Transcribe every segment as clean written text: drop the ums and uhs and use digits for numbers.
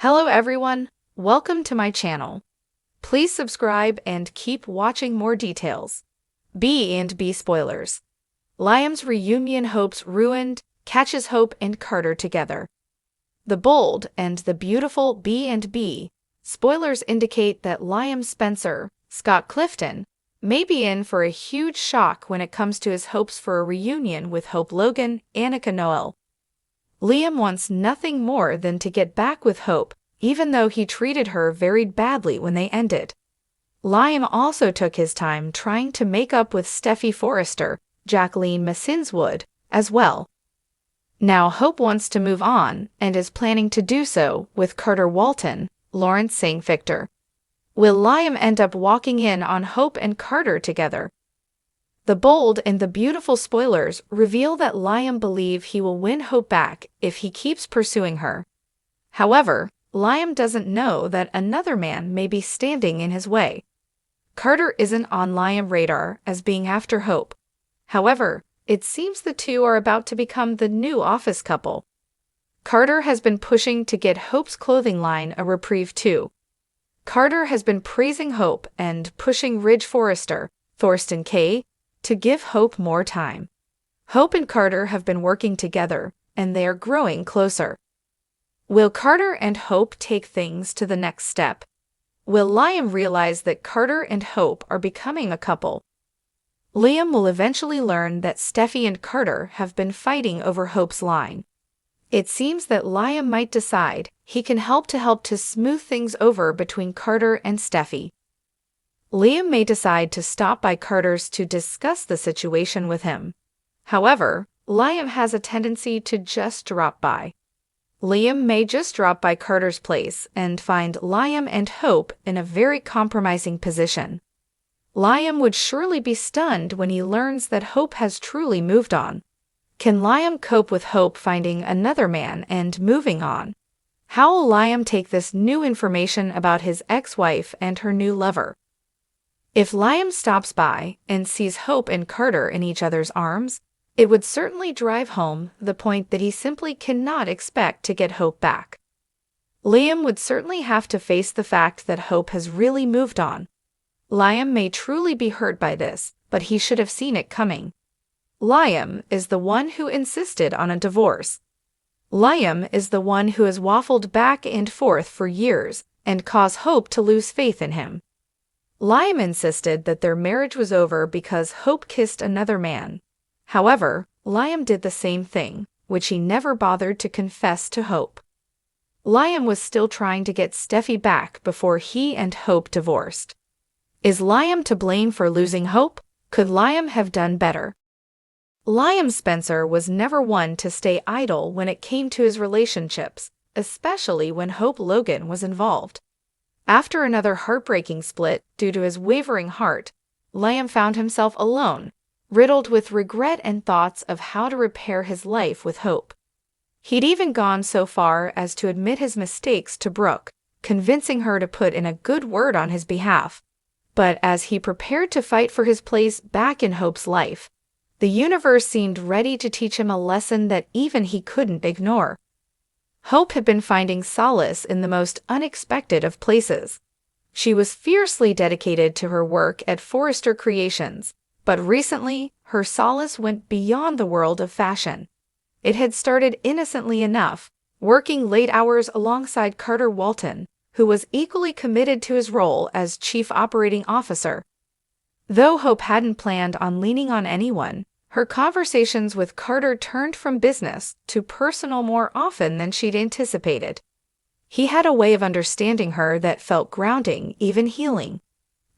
Hello everyone, welcome to my channel. Please subscribe and keep watching more details. B&B spoilers. Liam's reunion hopes ruined, catches Hope and Carter together. The bold and the beautiful B&B spoilers indicate that Liam Spencer, Scott Clifton, may be in for a huge shock when it comes to his hopes for a reunion with Hope Logan, Annika Noel. Liam wants nothing more than to get back with Hope, even though he treated her very badly when they ended. Liam also took his time trying to make up with Steffy Forrester, Jacqueline Massinswood, as well. Now Hope wants to move on and is planning to do so with Carter Walton, Lawrence St. Victor. Will Liam end up walking in on Hope and Carter together? The bold and the beautiful spoilers reveal that Liam believes he will win Hope back if he keeps pursuing her. However, Liam doesn't know that another man may be standing in his way. Carter isn't on Liam's radar as being after Hope. However, it seems the two are about to become the new office couple. Carter has been pushing to get Hope's clothing line a reprieve too. Carter has been praising Hope and pushing Ridge Forrester, Thorsten Kaye, to give Hope more time. Hope and Carter have been working together, and they are growing closer. Will Carter and Hope take things to the next step? Will Liam realize that Carter and Hope are becoming a couple? Liam will eventually learn that Steffy and Carter have been fighting over Hope's line. It seems that Liam might decide he can help to smooth things over between Carter and Steffy. Liam may decide to stop by Carter's to discuss the situation with him. However, Liam has a tendency to just drop by. Liam may just drop by Carter's place and find Liam and Hope in a very compromising position. Liam would surely be stunned when he learns that Hope has truly moved on. Can Liam cope with Hope finding another man and moving on? How will Liam take this new information about his ex-wife and her new lover? If Liam stops by and sees Hope and Carter in each other's arms, it would certainly drive home the point that he simply cannot expect to get Hope back. Liam would certainly have to face the fact that Hope has really moved on. Liam may truly be hurt by this, but he should have seen it coming. Liam is the one who insisted on a divorce. Liam is the one who has waffled back and forth for years and caused Hope to lose faith in him. Liam insisted that their marriage was over because Hope kissed another man. However, Liam did the same thing, which he never bothered to confess to Hope. Liam was still trying to get Steffy back before he and Hope divorced. Is Liam to blame for losing Hope? Could Liam have done better? Liam Spencer was never one to stay idle when it came to his relationships, especially when Hope Logan was involved. After another heartbreaking split due to his wavering heart, Liam found himself alone, riddled with regret and thoughts of how to repair his life with Hope. He'd even gone so far as to admit his mistakes to Brooke, convincing her to put in a good word on his behalf. But as he prepared to fight for his place back in Hope's life, the universe seemed ready to teach him a lesson that even he couldn't ignore. Hope had been finding solace in the most unexpected of places. She was fiercely dedicated to her work at Forrester Creations, but recently her solace went beyond the world of fashion. It had started innocently enough, working late hours alongside Carter Walton, who was equally committed to his role as Chief Operating Officer. Though Hope hadn't planned on leaning on anyone, her conversations with Carter turned from business to personal more often than she'd anticipated. He had a way of understanding her that felt grounding, even healing.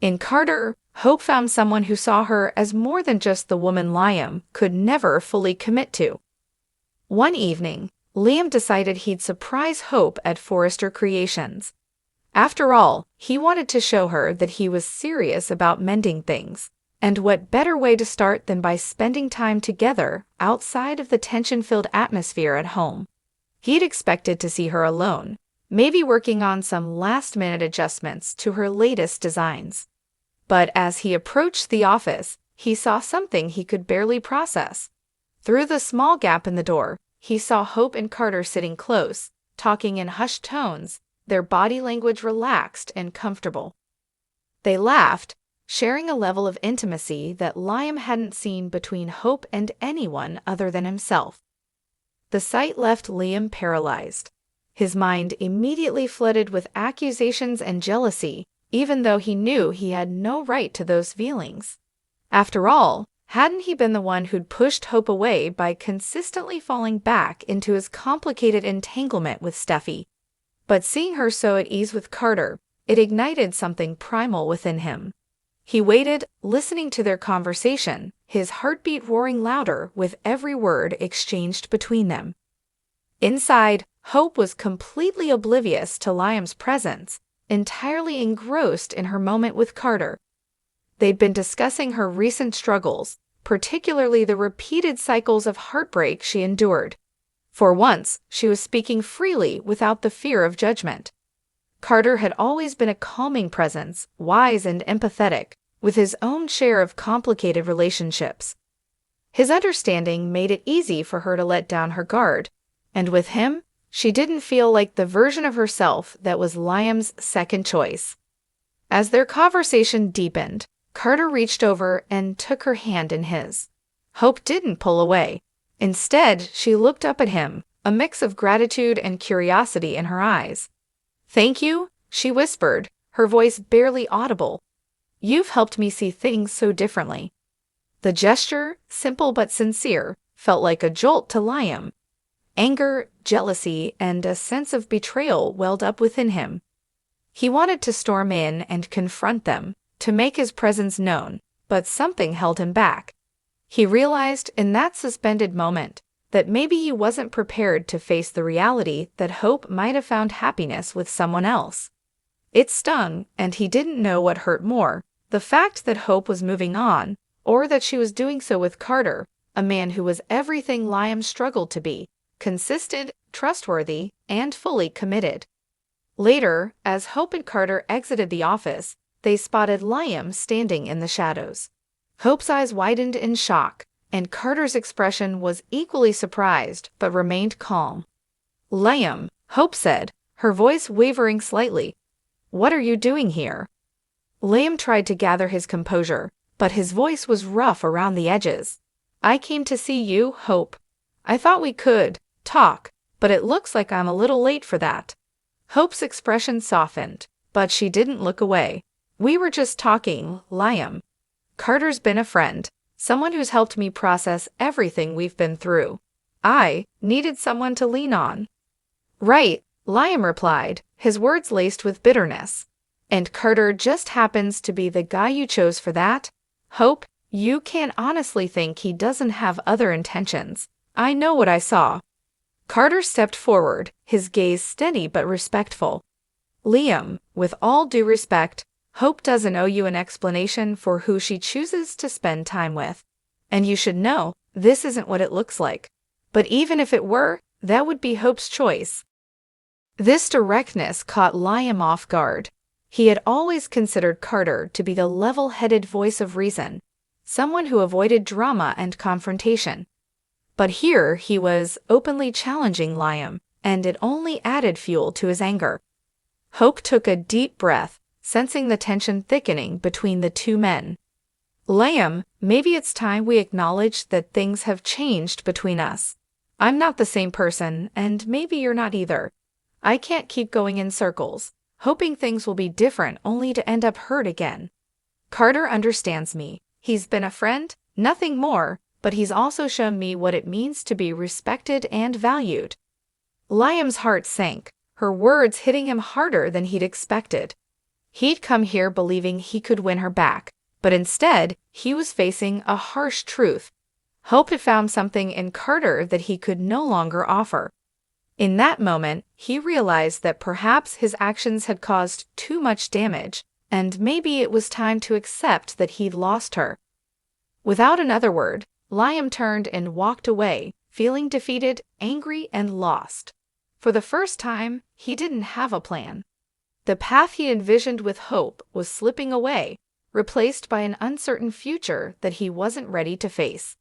In Carter, Hope found someone who saw her as more than just the woman Liam could never fully commit to. One evening, Liam decided he'd surprise Hope at Forrester Creations. After all, he wanted to show her that he was serious about mending things. And what better way to start than by spending time together outside of the tension-filled atmosphere at home? He'd expected to see her alone, maybe working on some last-minute adjustments to her latest designs. But as he approached the office, he saw something he could barely process. Through the small gap in the door, he saw Hope and Carter sitting close, talking in hushed tones, their body language relaxed and comfortable. They laughed, sharing a level of intimacy that Liam hadn't seen between Hope and anyone other than himself. The sight left Liam paralyzed. His mind immediately flooded with accusations and jealousy, even though he knew he had no right to those feelings. After all, hadn't he been the one who'd pushed Hope away by consistently falling back into his complicated entanglement with Steffi? But seeing her so at ease with Carter, it ignited something primal within him. He waited, listening to their conversation, his heartbeat roaring louder with every word exchanged between them. Inside, Hope was completely oblivious to Liam's presence, entirely engrossed in her moment with Carter. They'd been discussing her recent struggles, particularly the repeated cycles of heartbreak she endured. For once, she was speaking freely without the fear of judgment. Carter had always been a calming presence, wise and empathetic, with his own share of complicated relationships. His understanding made it easy for her to let down her guard, and with him, she didn't feel like the version of herself that was Liam's second choice. As their conversation deepened, Carter reached over and took her hand in his. Hope didn't pull away. Instead, she looked up at him, a mix of gratitude and curiosity in her eyes. "Thank you," she whispered, her voice barely audible. "You've helped me see things so differently." The gesture, simple but sincere, felt like a jolt to Liam. Anger, jealousy, and a sense of betrayal welled up within him. He wanted to storm in and confront them, to make his presence known, but something held him back. He realized in that suspended moment that maybe he wasn't prepared to face the reality that Hope might have found happiness with someone else. It stung, and he didn't know what hurt more, the fact that Hope was moving on, or that she was doing so with Carter, a man who was everything Liam struggled to be: consistent, trustworthy, and fully committed. Later, as Hope and Carter exited the office, they spotted Liam standing in the shadows. Hope's eyes widened in shock, and Carter's expression was equally surprised but remained calm. "Liam," Hope said, her voice wavering slightly. "What are you doing here?" Liam tried to gather his composure, but his voice was rough around the edges. "I came to see you, Hope. I thought we could talk, but it looks like I'm a little late for that." Hope's expression softened, but she didn't look away. "We were just talking, Liam. Carter's been a friend, someone who's helped me process everything we've been through. I needed someone to lean on." "Right," Liam replied, his words laced with bitterness. "And Carter just happens to be the guy you chose for that? Hope, you can't honestly think he doesn't have other intentions. I know what I saw." Carter stepped forward, his gaze steady but respectful. "Liam, with all due respect, Hope doesn't owe you an explanation for who she chooses to spend time with. And you should know, this isn't what it looks like. But even if it were, that would be Hope's choice." This directness caught Liam off guard. He had always considered Carter to be the level-headed voice of reason, someone who avoided drama and confrontation. But here he was openly challenging Liam, and it only added fuel to his anger. Hope took a deep breath, sensing the tension thickening between the two men. "Liam, maybe it's time we acknowledge that things have changed between us. I'm not the same person, and maybe you're not either. I can't keep going in circles, hoping things will be different only to end up hurt again. Carter understands me. He's been a friend, nothing more, but he's also shown me what it means to be respected and valued." Liam's heart sank, her words hitting him harder than he'd expected. He'd come here believing he could win her back, but instead, he was facing a harsh truth. Hope had found something in Carter that he could no longer offer. In that moment, he realized that perhaps his actions had caused too much damage, and maybe it was time to accept that he'd lost her. Without another word, Liam turned and walked away, feeling defeated, angry, and lost. For the first time, he didn't have a plan. The path he envisioned with Hope was slipping away, replaced by an uncertain future that he wasn't ready to face.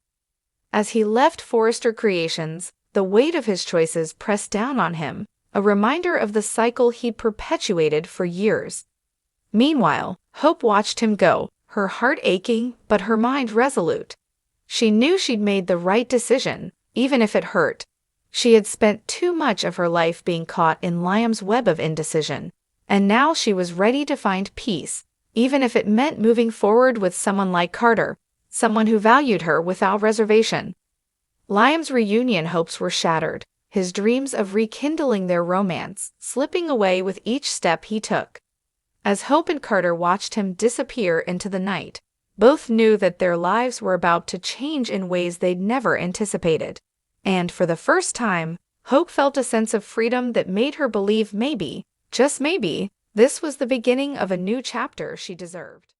As he left Forrester Creations, the weight of his choices pressed down on him, a reminder of the cycle he'd perpetuated for years. Meanwhile, Hope watched him go, her heart aching but her mind resolute. She knew she'd made the right decision, even if it hurt. She had spent too much of her life being caught in Liam's web of indecision, and now she was ready to find peace, even if it meant moving forward with someone like Carter, someone who valued her without reservation. Liam's reunion hopes were shattered, his dreams of rekindling their romance slipping away with each step he took. As Hope and Carter watched him disappear into the night, both knew that their lives were about to change in ways they'd never anticipated. And for the first time, Hope felt a sense of freedom that made her believe maybe, just maybe, this was the beginning of a new chapter she deserved.